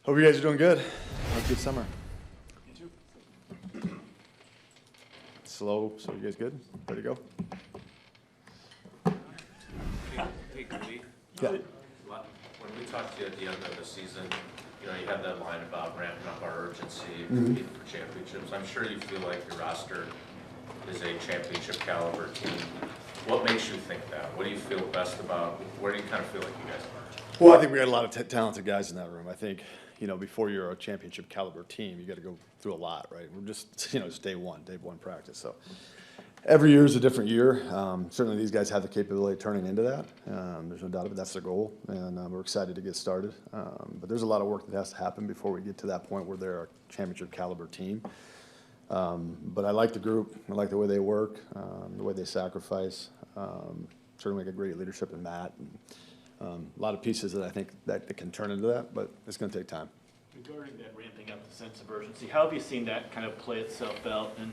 Hope you guys are doing good. Have a good summer. You too. Slow, so you guys good? Ready to go? Hey, Goody. Yeah. When we talked to you at the end of the season, you had that line about ramping up our urgency for championships. I'm sure you feel like your roster is a championship caliber team. What makes you think that? What do you feel best about? Where do you kind of feel like you guys are? Well, I think we got a lot of talented guys in that room. I think, before you're a championship caliber team, you got to go through a lot, right? We're just, it's day one practice. So every year is a different year. Certainly these guys have the capability of turning into that. There's no doubt about it. That's their goal, and we're excited to get started. But there's a lot of work that has to happen before we get to that point where they're a championship caliber team. But I like the group. I like the way they work, the way they sacrifice. Certainly got great leadership in Matt. And, a lot of pieces that I think that can turn into that, but it's going to take time. Regarding that ramping up the sense of urgency, how have you seen that kind of play itself out in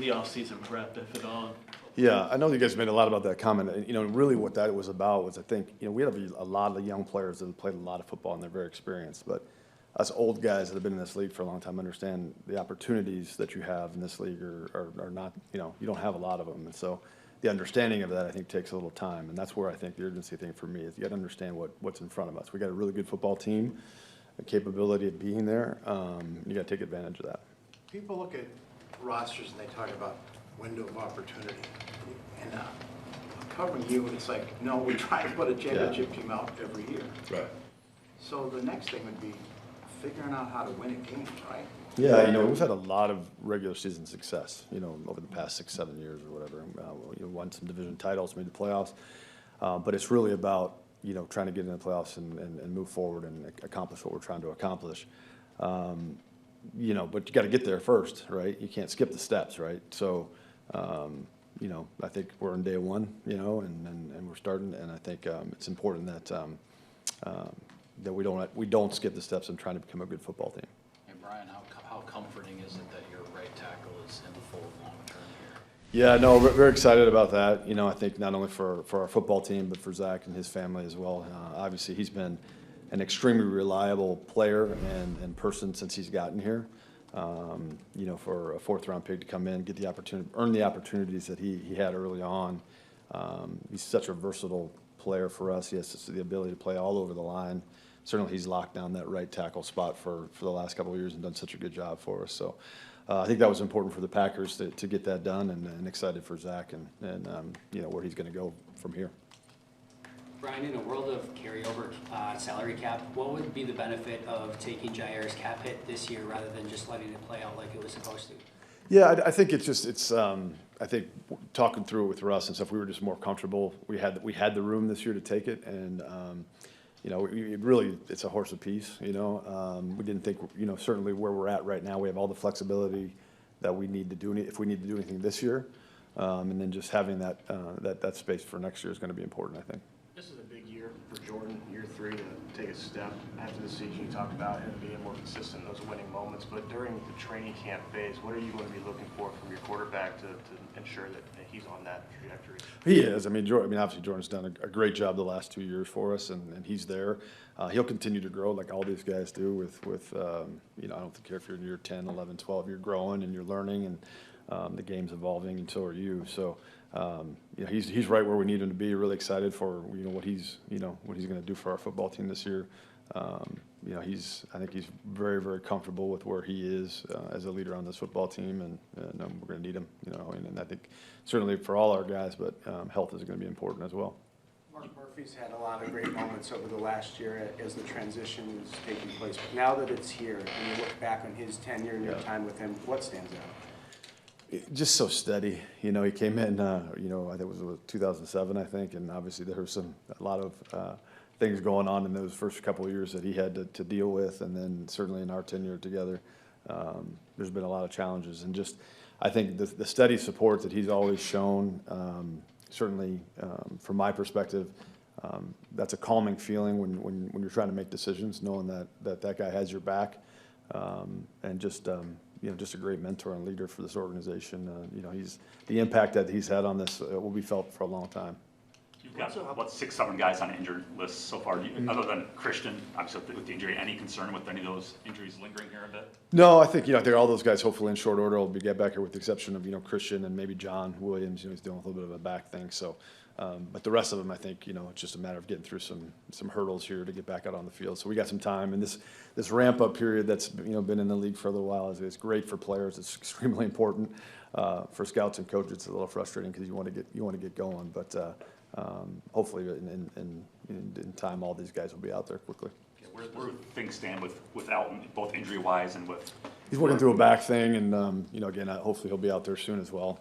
the off-season prep, if at all? Yeah, I know you guys made a lot about that comment. Really what that was about was I think, we have a lot of young players that have played a lot of football and they're very experienced. But us old guys that have been in this league for a long time understand the opportunities that you have in this league are not, you don't have a lot of them. And so the understanding of that, I think, takes a little time. And that's where I think the urgency thing for me is you got to understand what's in front of us. We got a really good football team, a capability of being there. You got to take advantage of that. People look at rosters and they talk about window of opportunity. And covering you, and it's like, no, we try to put a championship team out every year. Right. So the next thing would be figuring out how to win a game, right? Yeah, we've had a lot of regular season success, over the past 6-7 years or whatever. Won some division titles, made the playoffs. But it's really about, trying to get in the playoffs and move forward and accomplish what we're trying to accomplish. But you got to get there first, right? You can't skip the steps, right? So, I think we're in day one, and we're starting. And I think it's important that we don't skip the steps in trying to become a good football team. And Brian, how comforting is it that your right tackle is in the fold long term here? Yeah, no, we're very excited about that. I think not only for our football team, but for Zach and his family as well. Obviously, he's been an extremely reliable player and person since he's gotten here. For a fourth-round pick to come in, get the opportunity, earn the opportunities that he had early on. He's such a versatile player for us. He has the ability to play all over the line. Certainly, he's locked down that right tackle spot for the last couple of years and done such a good job for us. So I think that was important for the Packers to get that done, and excited for Zach and where he's going to go from here. Brian, in a world of carryover salary cap, what would be the benefit of taking Jair's cap hit this year rather than just letting it play out like it was supposed to? Yeah, I think I think talking through it with Russ and stuff, we were just more comfortable. We had the room this year to take it, and it's a horse apiece. We didn't think, certainly where we're at right now, we have all the flexibility that we need to do if we need to do anything this year, and then just having that space for next year is going to be important, I think. This is a big year for Jordan, year 3, to take a step after the season. You talked about him being more consistent in those winning moments, but during the training camp phase, what are you going to be looking for from your quarterback to ensure that he's on that trajectory? He is. Obviously Jordan's done a great job the last 2 years for us, and he's there. He'll continue to grow like all these guys do with I don't care if you're in year 10, 11, 12, you're growing and you're learning, and the game's evolving, and so are you. So, he's right where we need him to be. Really excited for what he's going to do for our football team this year. I think he's very, very comfortable with where he is as a leader on this football team, and we're going to need him. And I think certainly for all our guys, but health is going to be important as well. Mark Murphy's had a lot of great moments over the last year as the transition was taking place. But now that it's here, and you look back on his tenure and your time with him, what stands out? Just so steady. He came in, I think it was 2007, I think, and obviously there was a lot of things going on in those first couple of years that he had to deal with, and then certainly in our tenure together, there's been a lot of challenges, and just I think the steady support that he's always shown, certainly from my perspective, that's a calming feeling when you're trying to make decisions, knowing that guy has your back, and just a great mentor and leader for this organization. The impact that he's had on this will be felt for a long time. You've got, 6, 7 guys on the injured list so far. Other than Christian, obviously with the injury, any concern with any of those injuries lingering here a bit? No, I think, I think all those guys hopefully in short order will get back here with the exception of, Christian and maybe John Williams, he's dealing with a little bit of a back thing. So, but the rest of them, I think, it's just a matter of getting through some hurdles here to get back out on the field. So we got some time, and this ramp up period that's, been in the league for a little while is great for players. It's extremely important. For scouts and coaches, it's a little frustrating because you want to get going, but hopefully in time, all these guys will be out there quickly. Where do things stand with Elton, both injury-wise and with? He's working through a back thing, and again, hopefully he'll be out there soon as well.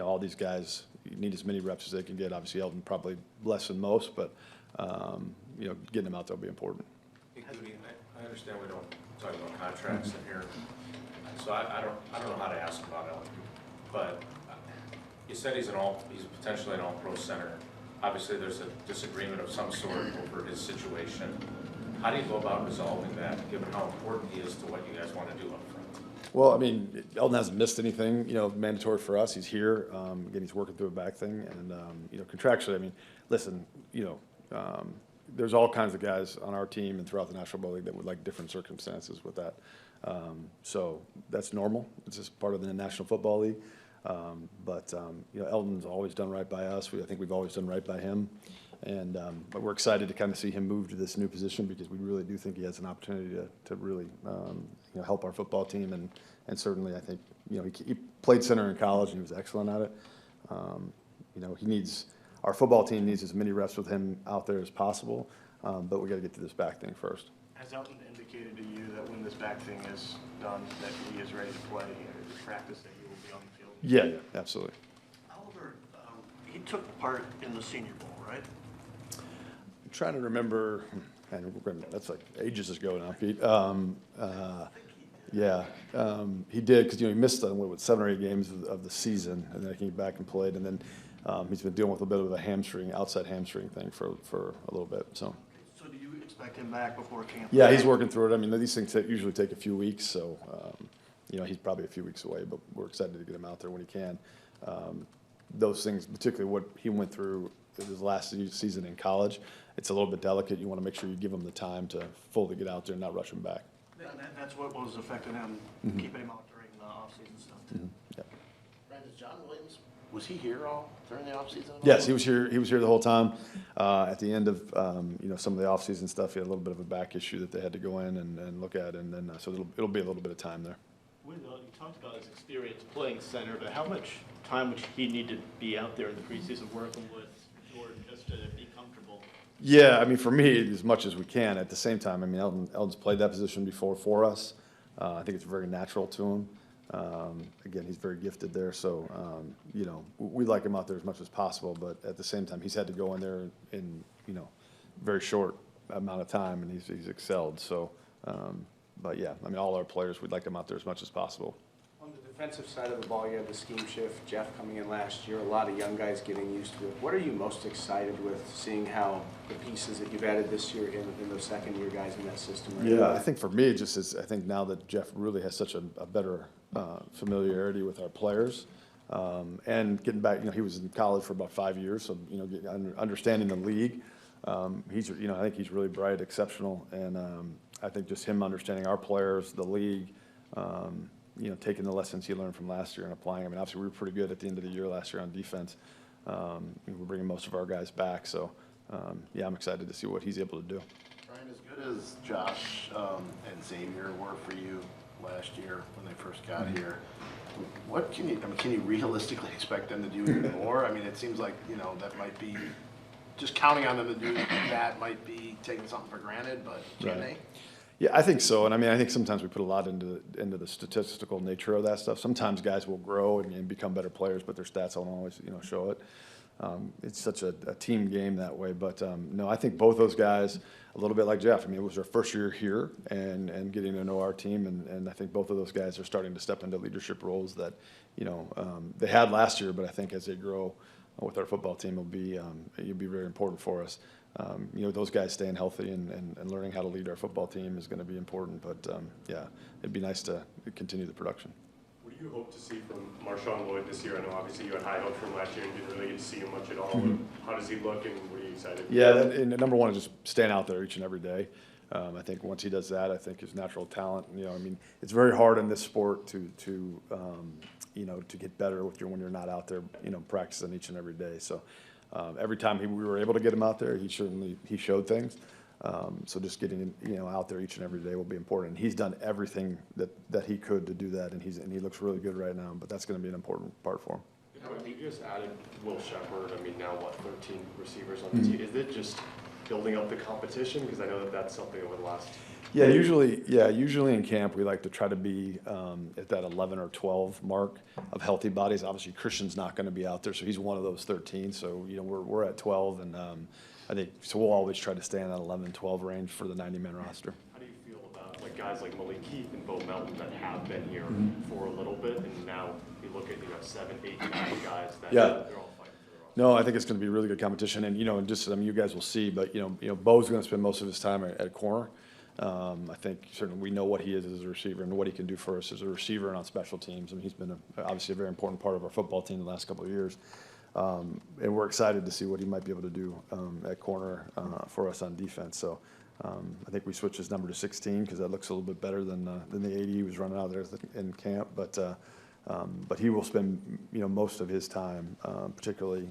All these guys need as many reps as they can get. Obviously, Elton probably less than most, but getting him out there will be important. Hey, Goody, I understand we don't talk about contracts in here, so I don't know how to ask about Elton, but you said he's potentially an all-pro center. Obviously, there's a disagreement of some sort over his situation. How do you go about resolving that, given how important he is to what you guys want to do up front? Well, I mean, Elton hasn't missed anything, mandatory for us. He's here. Again, he's working through a back thing, and contractually, I mean, listen, there's all kinds of guys on our team and throughout the National Football League that would like different circumstances with that. So that's normal. It's just part of the National Football League. But Elton's always done right by us. I think we've always done right by him, and but we're excited to kind of see him move to this new position because we really do think he has an opportunity to really help our football team, and certainly I think he played center in college and he was excellent at it. Our football team needs as many reps with him out there as possible, but we got to get to this back thing first. Has Elton indicated to you that when this back thing is done, that he is ready to play or practice, that he will be on the field? Yeah, absolutely. Oliver, he took part in the Senior Bowl, right? I'm trying to remember, that's like ages ago now, Pete. Yeah, he did because he missed 7 or 8 games of the season, and then he came back and played, and then he's been dealing with a bit of a outside hamstring thing for a little bit. So Do you expect him back before camp? yeah, he's working through it. I mean, these things usually take a few weeks, so he's probably a few weeks away, but we're excited to get him out there when he can. Those things, particularly what he went through his last season in college, it's a little bit delicate. You want to make sure you give him the time to fully get out there and not rush him back. That's what was affecting him, keeping him out during the offseason stuff too. Yeah. Brandon, John Williams, was he here all during the offseason? Yes, he was here. He was here the whole time. At the end of some of the off-season stuff, he had a little bit of a back issue that they had to go in and look at, and then so it'll be a little bit of time there. You talked about his experience playing center, but how much time would he need to be out there in the preseason working with Jordan just to be comfortable? Yeah, I mean, for me, as much as we can. At the same time, I mean, Elton's played that position before for us. I think it's very natural to him. Again, he's very gifted there, so we like him out there as much as possible. But at the same time, he's had to go in there in very short amount of time, and he's excelled. So, but yeah, I mean, all our players, we'd like them out there as much as possible. On the defensive side of the ball, you had the scheme shift, Jeff coming in last year, a lot of young guys getting used to it. What are you most excited with, seeing how the pieces that you've added this year in those second-year guys in that system? Yeah, I think for me, I think now that Jeff really has such a better familiarity with our players, and getting back, he was in college for about 5 years, so understanding the league, I think he's really bright, exceptional, and I think just him understanding our players, the league, taking the lessons he learned from last year and applying them. I mean, obviously we were pretty good at the end of the year last year on defense. We're bringing most of our guys back, so I'm excited to see what he's able to do. Brian, as good as Josh and Xavier were for you last year when they first got here, what can you realistically expect them to do even more? I mean, it seems like, that might be, just counting on them to do that might be taking something for granted, but can they? Yeah, I think so, and I mean, I think sometimes we put a lot into the statistical nature of that stuff. Sometimes guys will grow and become better players, but their stats don't always, show it. It's such a team game that way, but no, I think both those guys, a little bit like Jeff. I mean, it was their first year here and getting to know our team, and I think both of those guys are starting to step into leadership roles that, they had last year, but I think as they grow with our football team, it'll be very important for us. Those guys staying healthy and learning how to lead our football team is going to be important. But, it'd be nice to continue the production. What do you hope to see from MarShawn Lloyd this year? I know obviously you had high hopes from last year and didn't really get to see him much at all. How does he look, and what are you excited? Yeah, and number one is just staying out there each and every day. I think once he does that, I think his natural talent, I mean, it's very hard in this sport to get better when you're not out there, practicing each and every day. So every time we were able to get him out there, he showed things. So just getting out there each and every day will be important. He's done everything that he could to do that, and he looks really good right now. But that's going to be an important part for him. You just added Will Shepherd. I mean, now 13 receivers on the team. Is it just building up the competition? Because I know that's something over the last. Yeah, usually in camp we like to try to be at that 11 or 12 mark of healthy bodies. Obviously, Christian's not going to be out there, so he's one of those 13. So we're at 12, and I think so. We'll always try to stay in that 11, 12 range for the 90-man roster. How do you feel about guys like Malik Keith and Bo Melton that have been here for a little bit, and now you look at 7, 8, 9 guys that they're all fighting for their own. No, I think it's going to be really good competition, and you guys will see. But Bo's going to spend most of his time at corner. I think certainly we know what he is as a receiver and what he can do for us as a receiver and on special teams. I mean, he's been obviously a very important part of our football team the last couple of years. And we're excited to see what he might be able to do at corner for us on defense. So I think we switched his number to 16 because that looks a little bit better than the 80 he was running out there in camp. But he will spend most of his time, particularly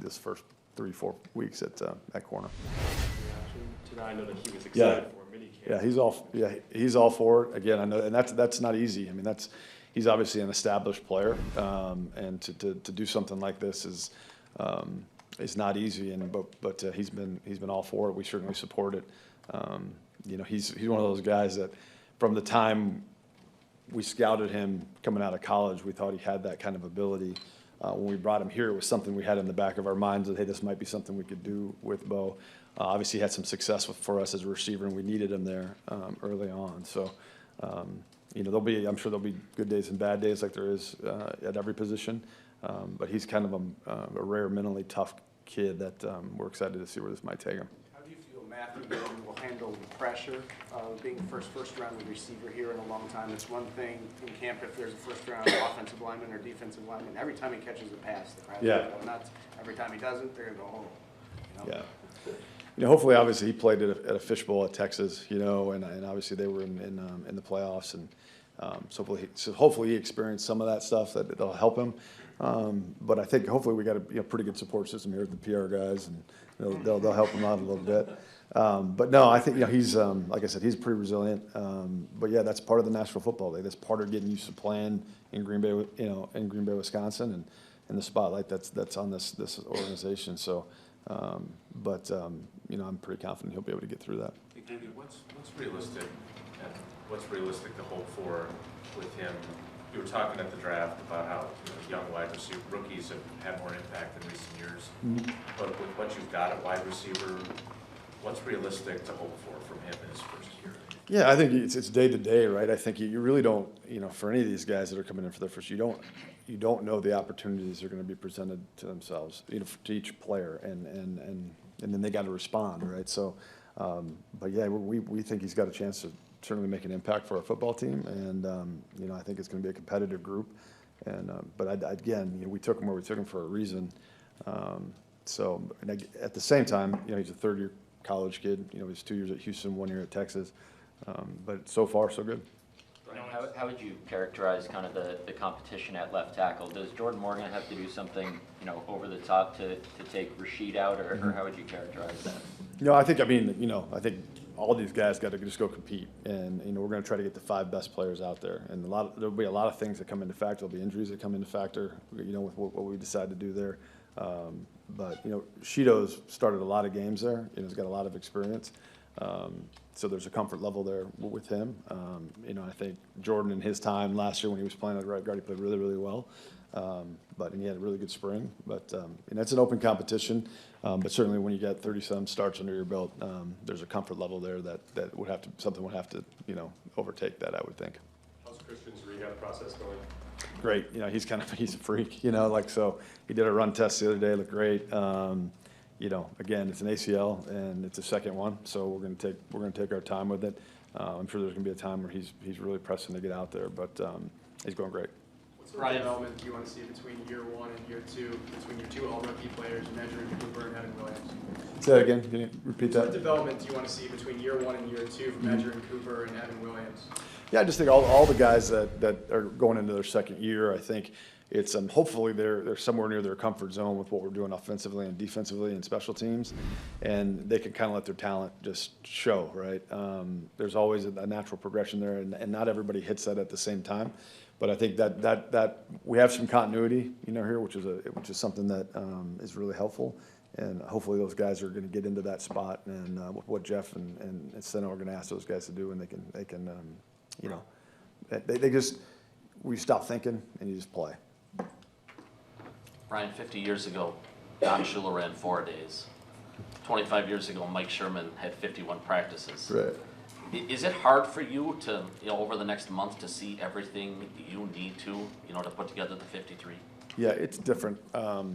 this first 3-4 weeks at corner. Today, I know that he was excited for mini camp. Yeah, he's all for it. Again, I know, and that's not easy. I mean, he's obviously an established player, and to do something like this is not easy. But he's been all for it. We certainly support it. He's one of those guys that from the time we scouted him coming out of college, we thought he had that kind of ability. When we brought him here, it was something we had in the back of our minds that, hey, this might be something we could do with Bo. Obviously, he had some success for us as a receiver, and we needed him there early on. So, I'm sure there'll be good days and bad days like there is at every position. But he's kind of a rare, mentally tough kid that we're excited to see where this might take him. How do you feel Matthew Gordon will handle the pressure of being the first round receiver here in a long time? It's one thing in camp if there's a first round offensive lineman or defensive lineman. Every time he catches a pass, the crowd's going to go nuts. Every time he doesn't, they're going to go home. Yeah. Hopefully, obviously, he played at a fishbowl at Texas, and obviously they were in the playoffs, and so hopefully he experienced some of that stuff that'll help him. But I think hopefully we got a pretty good support system here with the PR guys, and they'll help him out a little bit. But no, I think he's like I said, he's pretty resilient. But yeah, that's part of the National Football League. That's part of getting used to playing in Green Bay, Wisconsin, and in the spotlight that's on this organization. So. I'm pretty confident he'll be able to get through that. What's realistic? And what's realistic to hope for with him? You were talking at the draft about how young wide receiver rookies have had more impact in recent years. But with what you've got at wide receiver, what's realistic to hope for from him in his first year? Yeah, I think it's day to day, right? I think you really don't, for any of these guys that are coming in for their first, you don't know the opportunities that are going to be presented to themselves, to each player, and then they got to respond, right? So, but yeah, we think he's got a chance to certainly make an impact for our football team, and I think it's going to be a competitive group, and but again, we took him where we took him for a reason. So at the same time, he's a third-year college kid. He's 2 years at Houston, 1 year at Texas, but so far so good. How would you characterize kind of the competition at left tackle? Does Jordan Morgan have to do something, over the top to take Rashid out, or how would you characterize that? I think all these guys got to just go compete, and we're going to try to get the 5 best players out there. And there'll be a lot of things that come into factor. There'll be injuries that come into factor, with what we decide to do there. But Shido's started a lot of games there. He's got a lot of experience. So there's a comfort level there with him. I think Jordan in his time last year when he was playing at right guard, he played really, really well. But he had a really good spring. But it's an open competition. But certainly when you get 30-some starts under your belt, there's a comfort level there that something would have to overtake that, I would think. How's Christian's rehab process going? Great. He's a freak. So he did a run test the other day. Looked great. Again, it's an ACL and it's a second one, so we're going to take our time with it. I'm sure there's going to be a time where he's really pressing to get out there, but he's going great. What development do you want to see between year one and year two, between your two all-rookie players, Measure Cooper and Evan Williams? Say that again. Can you repeat What that? development do you want to see between year one and year two from Measure Cooper and Evan Williams? Yeah, I just think all the guys that are going into their second year, I think it's hopefully they're somewhere near their comfort zone with what we're doing offensively and defensively and special teams, and they can kind of let their talent just show, right? There's always a natural progression there, and not everybody hits that at the same time. But I think that we have some continuity, here, which is something that is really helpful, and hopefully those guys are going to get into that spot, and what Jeff and Sena are going to ask those guys to do, and they can we stop thinking and you just play. Brian, 50 years ago, Don Shula ran 4 days. 25 years ago, Mike Sherman had 51 practices. Right. Is it hard for you to, over the next month to see everything you need to put together the 53? Yeah, it's different. I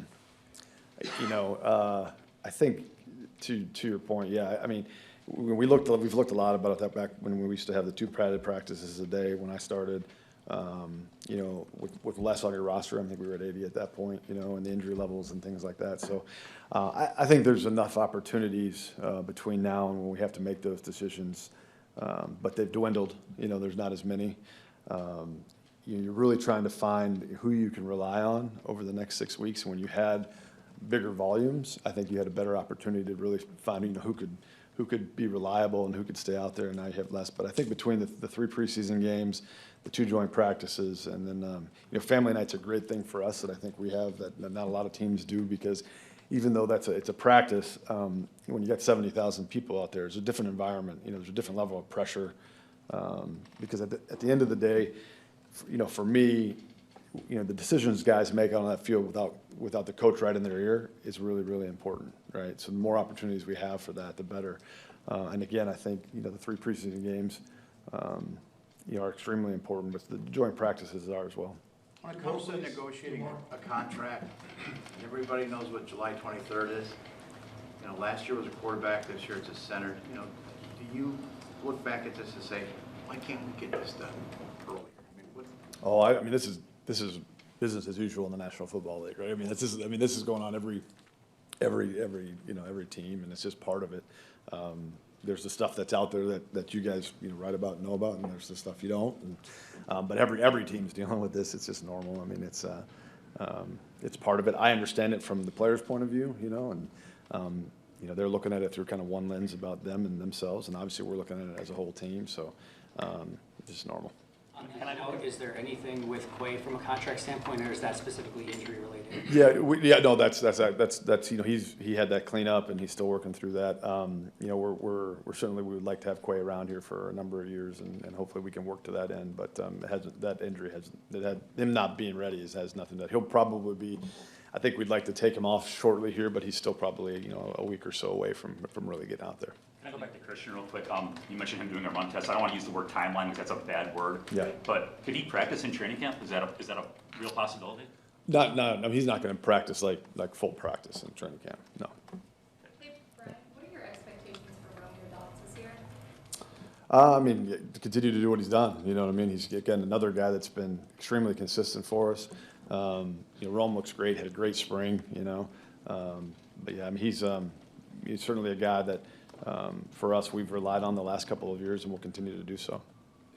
think to your point, yeah, I mean, we've looked a lot about that back when we used to have the 2 padded practices a day when I started. With less on your roster, I think we were at 80 at that point, and the injury levels and things like that. So I think there's enough opportunities between now and when we have to make those decisions, but they've dwindled. There's not as many. You're really trying to find who you can rely on over the next 6 weeks. And when you had bigger volumes, I think you had a better opportunity to really find who could be reliable and who could stay out there, and now you have less. But I think between the 3 preseason games, the 2 joint practices, and then family night's a great thing for us that I think we have that not a lot of teams do, because even though it's a practice, when you got 70,000 people out there, it's a different environment. There's a different level of pressure, because at the end of the day, for me, the decisions guys make on that field without the coach right in their ear is really, really important, right? So the more opportunities we have for that, the better. And again, I think the 3 preseason games are extremely important, but the joint practices are as well. When it comes to negotiating a contract, everybody knows what July 23rd is. Last year was a quarterback, this year it's a center. Do you look back at this and say, why can't we get this done earlier? I mean, this is business as usual in the National Football League, right? I mean, this is going on every team, and it's just part of it. There's the stuff that's out there that you guys write about and know about, and there's the stuff you don't. But every team's dealing with this. It's just normal. I mean, it's part of it. I understand it from the players' point of view, and they're looking at it through kind of one lens about them and themselves, and obviously we're looking at it as a whole team. So it's just normal. On that note, is there anything with Quay from a contract standpoint, or is that specifically injury related? That's he had that cleanup and he's still working through that. We're certainly, we would like to have Quay around here for a number of years, and hopefully we can work to that end. But that injury him not being ready has nothing to. He'll probably be. I think we'd like to take him off shortly here, but he's still probably a week or so away from really getting out there. Can I go back to Christian real quick? You mentioned him doing a run test. I don't want to use the word timeline because that's a bad word. Yeah. But could he practice in training camp? Is that a real possibility? No, he's not going to practice like full practice in training camp. No. Hey, Brian, what are your expectations for Romeo Dobbs this year? I mean, to continue to do what he's done. You know what I mean? He's, again, another guy that's been extremely consistent for us. Rome looks great, had a great spring, But yeah, I mean, he's certainly a guy that, for us, we've relied on the last couple of years and will continue to do so.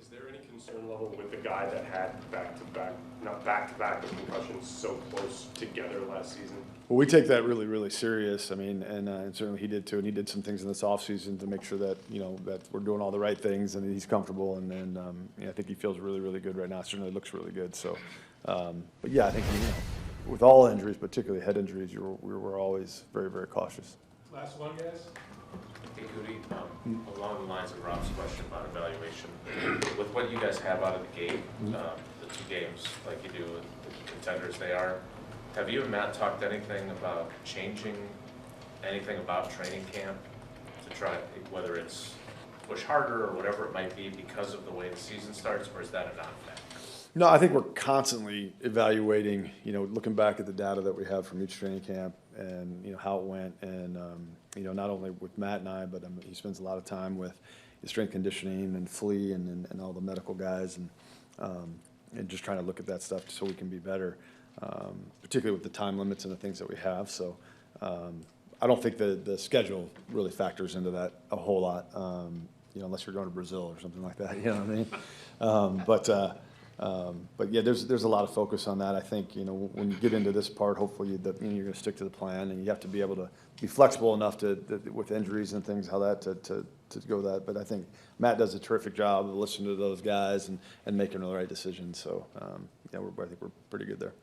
Is there any concern level with the guy that had back-to-back with concussions so close together last season? Well, we take that really, really serious. I mean, and certainly he did too, and he did some things in this offseason to make sure that, that we're doing all the right things and he's comfortable, and I think he feels really, really good right now. Certainly looks really good. So, but yeah, I think, with all injuries, particularly head injuries, we're always very, very cautious. Last one, guys. Hey, Goody, along the lines of Rob's question about evaluation, with what you guys have out of the gate, the 2 games, like you do with the contenders they are, have you and Matt talked anything about changing anything about training camp to try, whether it's push harder or whatever it might be because of the way the season starts, or is that a non-factor? No, I think we're constantly evaluating, looking back at the data that we have from each training camp and, how it went. And, not only with Matt and I, but he spends a lot of time with his strength conditioning and Flea and all the medical guys. And just trying to look at that stuff so we can be better, particularly with the time limits and the things that we have. So I don't think the schedule really factors into that a whole lot, you know, unless you're going to Brazil or something like that, you know what I mean? But yeah, there's a lot of focus on that. I think, you know, when you get into this part, hopefully you're going to stick to the plan, and you have to be able to be flexible enough to with injuries and things, how that to go that. But I think Matt does a terrific job of listening to those guys and making the right decisions. So yeah, I think we're pretty good there.